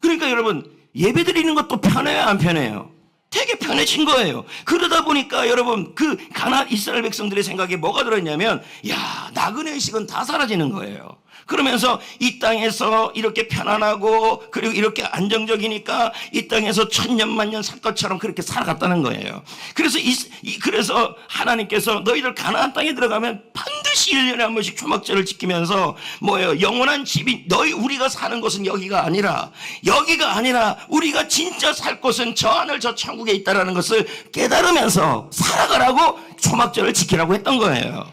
그러니까 여러분 예배드리는 것도 편해요? 안 편해요? 되게 편해진 거예요. 그러다 보니까 여러분 가나안 이스라엘 백성들의 생각에 뭐가 들었냐면 나그네 의식은 다 사라지는 거예요. 그러면서 이 땅에서 이렇게 편안하고 그리고 이렇게 안정적이니까 이 땅에서 천년만년 살 것처럼 그렇게 살아갔다는 거예요. 그래서 하나님께서 너희들 가나안 땅에 들어가면 반드시 1년에 한 번씩 초막절을 지키면서 영원한 집이 우리가 사는 곳은 여기가 아니라 우리가 진짜 살 곳은 저 하늘 저 천국에 있다라는 것을 깨달으면서 살아가라고 초막절을 지키라고 했던 거예요.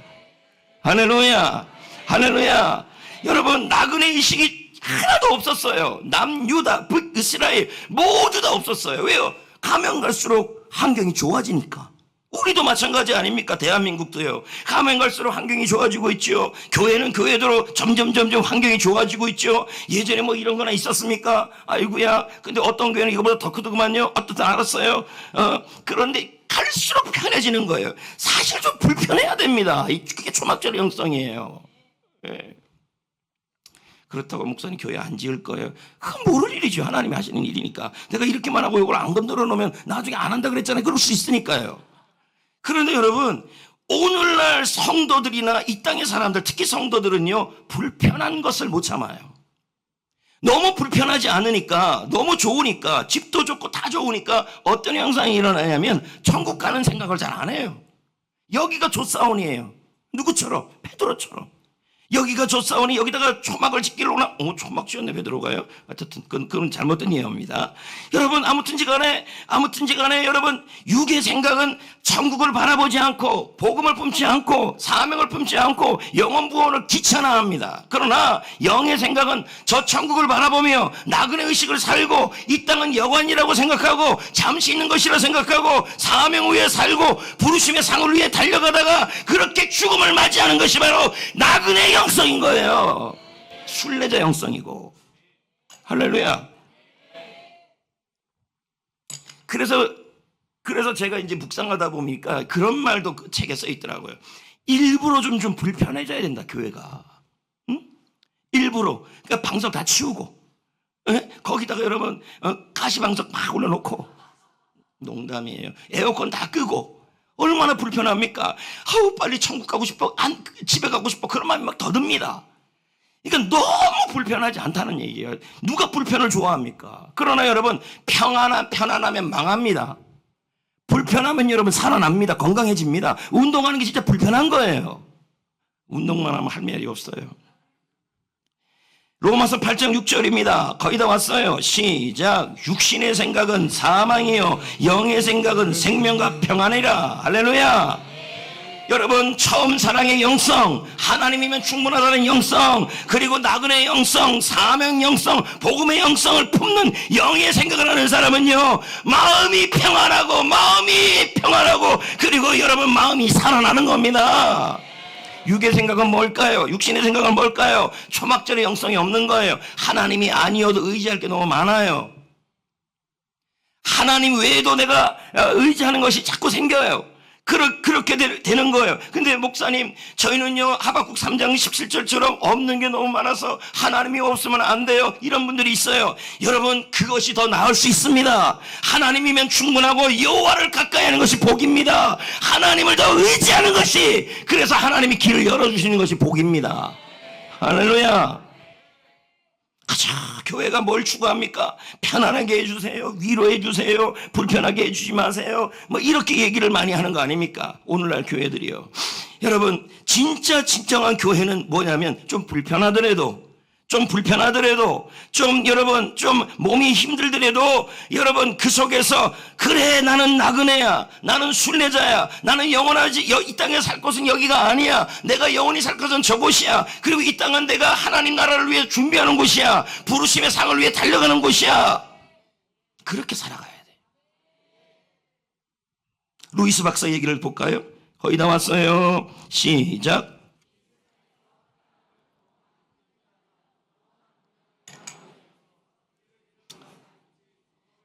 할렐루야, 할렐루야. 여러분 나그네 의식이 하나도 없었어요. 남유다 북이스라엘 모두 다 없었어요. 왜요? 가면 갈수록 환경이 좋아지니까. 우리도 마찬가지 아닙니까? 대한민국도요. 가면 갈수록 환경이 좋아지고 있죠. 교회는 교회대로 점점 환경이 좋아지고 있죠. 예전에 이런 거나 있었습니까? 아이고야. 근데 어떤 교회는 이거보다 더 크더구만요. 어떻게 알았어요? 그런데 갈수록 편해지는 거예요. 사실 좀 불편해야 됩니다. 그게 초막절의 영성이에요. 네. 그렇다고 목사님 교회 안 지을 거예요. 그건 모를 일이죠. 하나님이 하시는 일이니까. 내가 이렇게만 하고 이걸 안 건드려 놓으면 나중에 안 한다 그랬잖아요. 그럴 수 있으니까요. 그런데 여러분 오늘날 성도들이나 이 땅의 사람들 특히 성도들은요 불편한 것을 못 참아요. 너무 불편하지 않으니까 너무 좋으니까 집도 좋고 다 좋으니까 어떤 현상이 일어나냐면 천국 가는 생각을 잘 안 해요. 여기가 좋사온이에요. 누구처럼? 베드로처럼. 여기가 좋사오니 여기다가 초막을 짓기로나 초막 지었네 베드로가요. 어쨌든 그건 잘못된 이해입니다. 여러분 아무튼지 간에 여러분 육의 생각은 천국을 바라보지 않고 복음을 품지 않고 사명을 품지 않고 영원 구원을 귀찮아합니다. 그러나 영의 생각은 저 천국을 바라보며 나그네 의식을 살고 이 땅은 여관이라고 생각하고 잠시 있는 것이라 생각하고 사명 위에 살고 부르심의 상을 위해 달려가다가 그렇게 죽음을 맞이하는 것이 바로 나그네 영성인 거예요. 순례자 영성이고. 할렐루야. 그래서 제가 이제 묵상하다 보니까 그런 말도 그 책에 써 있더라고요. 일부러 좀 불편해져야 된다, 교회가. 응? 일부러. 그러니까 방석 다 치우고, 거기다가 여러분, 가시방석 막 올려놓고, 농담이에요. 에어컨 다 끄고, 얼마나 불편합니까? 아우, 빨리 천국 가고 싶어. 집에 가고 싶어. 그런 마음이 막 더듭니다. 그러니까 너무 불편하지 않다는 얘기예요. 누가 불편을 좋아합니까? 그러나 여러분, 편안하면 망합니다. 불편하면 여러분 살아납니다. 건강해집니다. 운동하는 게 진짜 불편한 거예요. 운동만 하면 할 말이 없어요. 로마서 8장 6절입니다. 거의 다 왔어요. 시작. 육신의 생각은 사망이요 영의 생각은 생명과 평안이라. 할렐루야. 여러분 처음 사랑의 영성, 하나님이면 충분하다는 영성, 그리고 나그네의 영성, 사명 영성, 복음의 영성을 품는 영의 생각을 하는 사람은요 마음이 평안하고 그리고 여러분 마음이 살아나는 겁니다. 육의 생각은 뭘까요? 육신의 생각은 뭘까요? 초막절의 영성이 없는 거예요. 하나님이 아니어도 의지할 게 너무 많아요. 하나님 외에도 내가 의지하는 것이 자꾸 생겨요. 그렇게 되는 거예요. 근데 목사님, 저희는요 하박국 3장 17절처럼 없는 게 너무 많아서 하나님이 없으면 안 돼요. 이런 분들이 있어요. 여러분 그것이 더 나을 수 있습니다. 하나님이면 충분하고 여호와를 가까이 하는 것이 복입니다. 하나님을 더 의지하는 것이, 그래서 하나님이 길을 열어주시는 것이 복입니다. 할렐루야. 교회가 뭘 추구합니까? 편안하게 해주세요. 위로해 주세요. 불편하게 해주지 마세요. 뭐 이렇게 얘기를 많이 하는 거 아닙니까? 오늘날 교회들이요. 여러분 진짜 진정한 교회는 뭐냐면 좀 불편하더라도 여러분 좀 몸이 힘들더라도 여러분 그 속에서 그래 나는 나그네야, 나는 순례자야, 나는 영원하지, 이 땅에 살 곳은 여기가 아니야, 내가 영원히 살 곳은 저곳이야, 그리고 이 땅은 내가 하나님 나라를 위해 준비하는 곳이야, 부르심의 상을 위해 달려가는 곳이야. 그렇게 살아가야 돼. 루이스 박사 얘기를 볼까요? 거의 다 왔어요. 시작.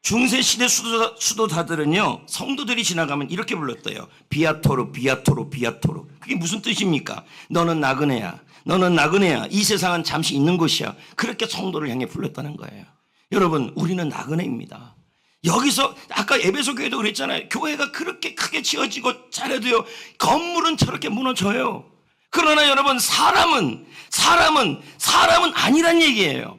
중세시대 수도자들은요 성도들이 지나가면 이렇게 불렀대요. 비아토르 비아토르 비아토르. 그게 무슨 뜻입니까? 너는 나그네야, 너는 나그네야, 이 세상은 잠시 있는 곳이야. 그렇게 성도를 향해 불렀다는 거예요. 여러분 우리는 나그네입니다. 여기서 아까 에베소 교회도 그랬잖아요. 교회가 그렇게 크게 지어지고 잘해도요 건물은 저렇게 무너져요. 그러나 여러분 사람은 아니란 얘기예요.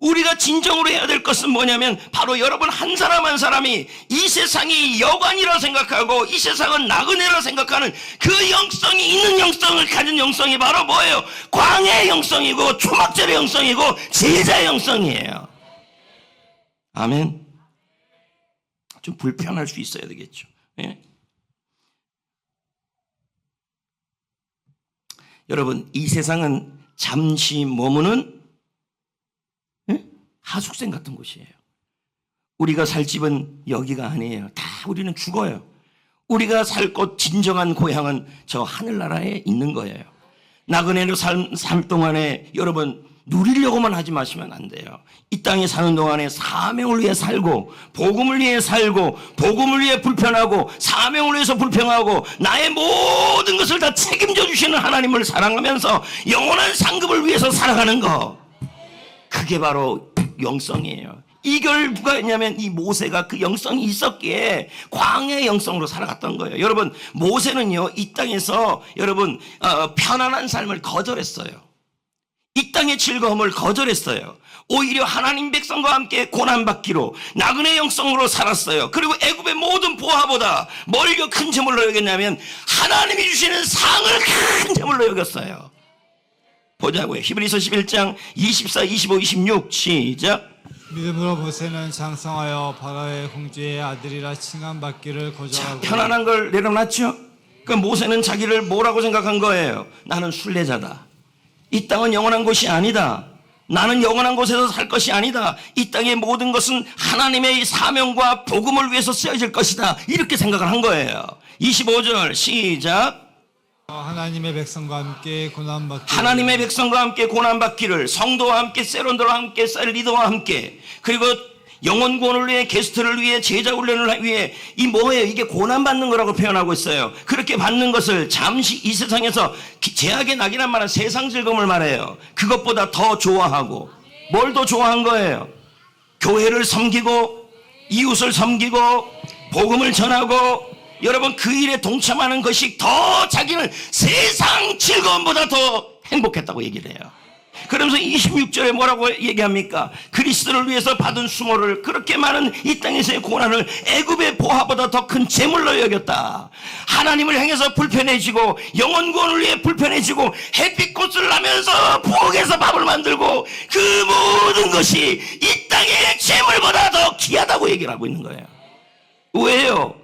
우리가 진정으로 해야 될 것은 뭐냐면 바로 여러분 한 사람 한 사람이 이 세상이 여관이라 생각하고 이 세상은 나그네라 생각하는 그 영성이 있는 영성을 가진 영성이 바로 뭐예요? 광야의 영성이고 초막절의 영성이고 제자의 영성이에요. 아멘. 좀 불편할 수 있어야 되겠죠. 예? 여러분 이 세상은 잠시 머무는 하숙생 같은 곳이에요. 우리가 살 집은 여기가 아니에요. 다 우리는 죽어요. 우리가 살 곳 진정한 고향은 저 하늘나라에 있는 거예요. 나그네로 살 동안에 여러분 누리려고만 하지 마시면 안 돼요. 이 땅에 사는 동안에 사명을 위해 살고 복음을 위해 살고 복음을 위해 불편하고 사명을 위해서 불평하고 나의 모든 것을 다 책임져 주시는 하나님을 사랑하면서 영원한 상급을 위해서 살아가는 거, 그게 바로 영성이에요. 이걸 누가 했냐면 이 모세가 그 영성이 있었기에 광야의 영성으로 살아갔던 거예요. 여러분 모세는요 이 땅에서 여러분 편안한 삶을 거절했어요. 이 땅의 즐거움을 거절했어요. 오히려 하나님 백성과 함께 고난받기로 나그네 영성으로 살았어요. 그리고 애굽의 모든 보화보다 뭘 큰 제물로 여겼냐면 하나님이 주시는 상을 큰 제물로 여겼어요. 보자고요. 히브리서 11장 24, 25, 26 시작. 믿음으로 모세는 장성하여 바로의 공주의 아들이라 칭함받기를 거절하고 편안한 걸 내려놨죠. 그 모세는 자기를 뭐라고 생각한 거예요? 나는 순례자다. 이 땅은 영원한 곳이 아니다. 나는 영원한 곳에서 살 것이 아니다. 이 땅의 모든 것은 하나님의 사명과 복음을 위해서 쓰여질 것이다. 이렇게 생각을 한 거예요. 25절 시작. 하나님의 백성과 함께 고난받기 하나님의 백성과 함께 고난받기를, 성도와 함께, 세론들과 함께, 셀 리더와 함께, 그리고 영혼 구원을 위해, 게스트를 위해, 제자 훈련을 위해, 이 뭐예요? 이게 고난받는 거라고 표현하고 있어요. 그렇게 받는 것을 잠시 이 세상에서 제약의 낙이란 말은 세상 즐거움을 말해요. 그것보다 더 좋아하고, 뭘 더 좋아한 거예요? 교회를 섬기고, 이웃을 섬기고, 복음을 전하고, 여러분 그 일에 동참하는 것이 더 자기는 세상 즐거움보다 더 행복했다고 얘기를 해요. 그러면서 26절에 뭐라고 얘기합니까? 그리스도를 위해서 받은 수모를, 그렇게 많은 이 땅에서의 고난을 애굽의 보화보다 더 큰 재물로 여겼다. 하나님을 향해서 불편해지고, 영혼 구원을 위해 불편해지고, 햇빛꽃을 나면서 부엌에서 밥을 만들고, 그 모든 것이 이 땅의 재물보다 더 귀하다고 얘기를 하고 있는 거예요. 왜요?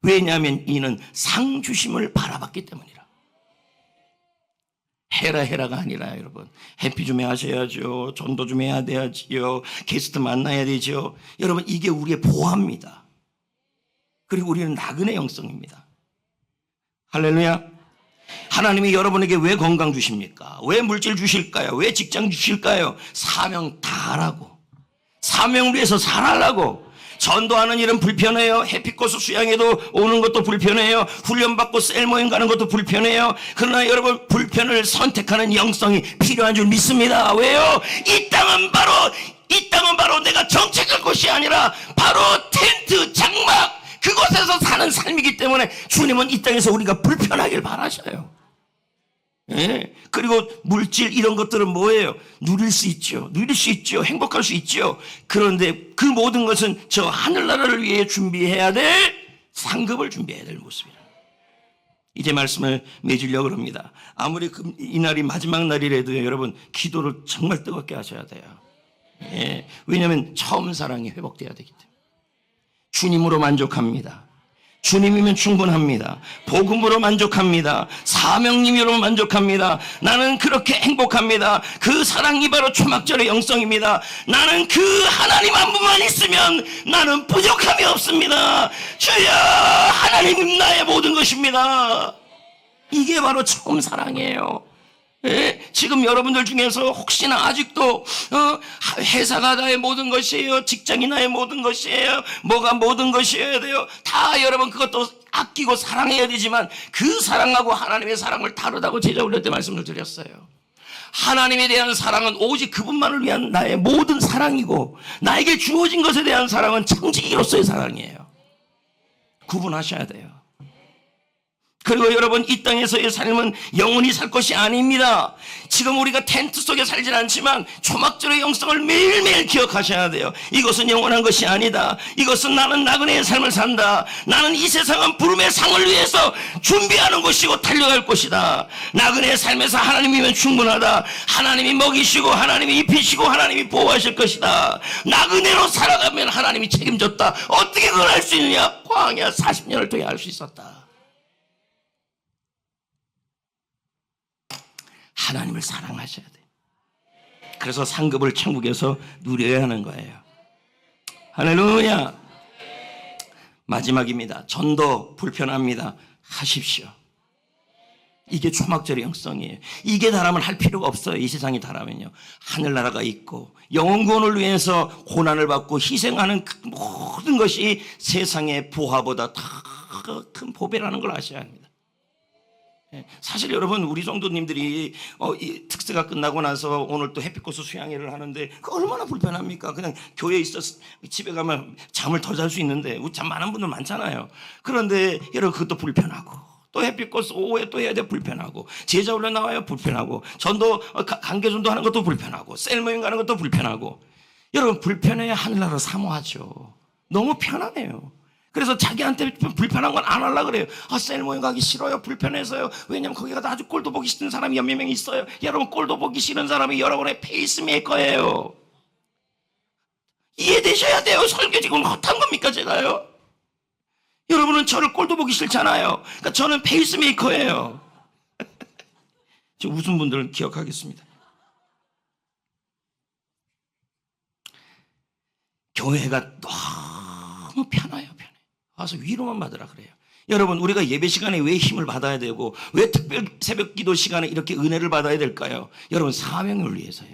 왜냐하면 이는 상 주심을 바라봤기 때문이라. 헤라가 아니라 여러분, 해피 좀 하셔야죠. 전도 좀 해야 돼야지요. 게스트 만나야 되죠. 여러분, 이게 우리의 보화입니다. 그리고 우리는 나그네 영성입니다. 할렐루야. 하나님이 여러분에게 왜 건강 주십니까? 왜 물질 주실까요? 왜 직장 주실까요? 사명 다 하라고, 사명을 위해서 살아라고. 전도하는 일은 불편해요. 해피코스 수양에도 오는 것도 불편해요. 훈련받고 셀모임 가는 것도 불편해요. 그러나 여러분, 불편을 선택하는 영성이 필요한 줄 믿습니다. 왜요? 이 땅은 바로 내가 정착할 곳이 아니라 바로 텐트, 장막, 그곳에서 사는 삶이기 때문에 주님은 이 땅에서 우리가 불편하길 바라셔요. 예. 그리고 물질 이런 것들은 뭐예요? 누릴 수 있죠. 행복할 수 있죠. 그런데 그 모든 것은 저 하늘나라를 위해 준비해야 될 상급을 준비해야 될 모습이라. 이제 말씀을 맺으려고 합니다. 아무리 이날이 마지막 날이라도 여러분, 기도를 정말 뜨겁게 하셔야 돼요. 예. 왜냐하면 처음 사랑이 회복돼야 되기 때문에. 주님으로 만족합니다. 주님이면 충분합니다. 복음으로 만족합니다. 사명님으로 만족합니다. 나는 그렇게 행복합니다. 그 사랑이 바로 초막절의 영성입니다. 나는 그 하나님 한 분만 있으면 나는 부족함이 없습니다. 주여, 하나님이 나의 모든 것입니다. 이게 바로 처음 사랑이에요. 예? 지금 여러분들 중에서 혹시나 아직도 회사가 나의 모든 것이에요, 직장이 나의 모든 것이에요, 뭐가 모든 것이어야 돼요, 다 여러분 그것도 아끼고 사랑해야 되지만 그 사랑하고 하나님의 사랑을 다르다고 제자 훈련 때 말씀을 드렸어요. 하나님에 대한 사랑은 오직 그분만을 위한 나의 모든 사랑이고, 나에게 주어진 것에 대한 사랑은 창조기로서의 사랑이에요. 구분하셔야 돼요. 그리고 여러분, 이 땅에서의 삶은 영원히 살 것이 아닙니다. 지금 우리가 텐트 속에 살진 않지만 초막절의 영성을 매일매일 기억하셔야 돼요. 이것은 영원한 것이 아니다. 이것은 나는 나그네의 삶을 산다. 나는 이 세상은 부름의 상을 위해서 준비하는 곳이고 달려갈 곳이다. 나그네의 삶에서 하나님이면 충분하다. 하나님이 먹이시고 하나님이 입히시고 하나님이 보호하실 것이다. 나그네로 살아가면 하나님이 책임졌다. 어떻게 그걸 할 수 있느냐? 광야 40년을 통해 알 수 있었다. 하나님을 사랑하셔야 돼요. 그래서 상급을 천국에서 누려야 하는 거예요. 할렐루야. 마지막입니다. 전도 불편합니다. 하십시오. 이게 초막절의 영성이에요. 이게 다라면 할 필요가 없어요. 이 세상이 다라면요. 하늘나라가 있고 영혼 구원을 위해서 고난을 받고 희생하는 그 모든 것이 세상의 보화보다 더 큰 보배라는 걸 아셔야 합니다. 사실 여러분, 우리 성도님들이 이 특세가 끝나고 나서 오늘 또 햇빛코스 수양회를 하는데 그 얼마나 불편합니까? 그냥 교회에 있어서 집에 가면 잠을 더 잘 수 있는데, 잠 많은 분들 많잖아요. 그런데 여러분, 그것도 불편하고, 또 햇빛코스 오후에 또 해야 돼, 불편하고, 제자 훈련 나와요, 불편하고, 전도 강계전도 하는 것도 불편하고, 셀모임 가는 것도 불편하고. 여러분, 불편해야 하늘나라 사모하죠. 너무 편하네요. 그래서 자기한테 불편한 건 안 하려고 그래요. 아, 셀 모임 가기 싫어요. 불편해서요. 왜냐면 거기 가서 아주 꼴도 보기 싫은 사람이 몇 명 있어요. 여러분, 꼴도 보기 싫은 사람이 여러분의 페이스메이커예요. 이해되셔야 돼요. 설교 지금 헛한 겁니까 제가요? 여러분은 저를 꼴도 보기 싫잖아요. 그러니까 저는 페이스메이커예요. 저 웃은 분들은 기억하겠습니다. 교회가 너무 편해요. 와서 위로만 받으라 그래요. 여러분, 우리가 예배 시간에 왜 힘을 받아야 되고 왜 특별 새벽 기도 시간에 이렇게 은혜를 받아야 될까요? 여러분, 사명을 위해서요.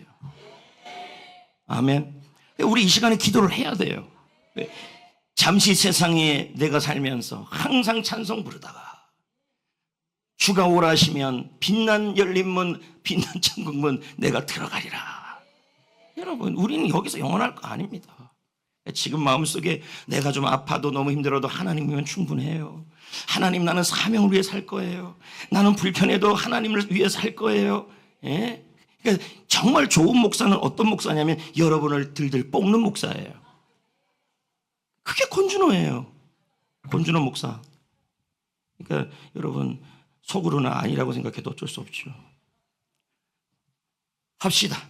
아멘. 우리 이 시간에 기도를 해야 돼요. 잠시 세상에 내가 살면서 항상 찬송 부르다가 주가 오라 하시면 빛난 열린 문, 빛난 천국문 내가 들어가리라. 여러분, 우리는 여기서 영원할 거 아닙니다. 지금 마음속에 내가 좀 아파도 너무 힘들어도 하나님이면 충분해요. 하나님, 나는 사명을 위해 살 거예요. 나는 불편해도 하나님을 위해 살 거예요. 예? 그러니까 정말 좋은 목사는 어떤 목사냐면 여러분을 들들 볶는 목사예요. 그게 권준호예요. 권준호 목사. 그러니까 여러분, 속으로는 아니라고 생각해도 어쩔 수 없죠. 합시다.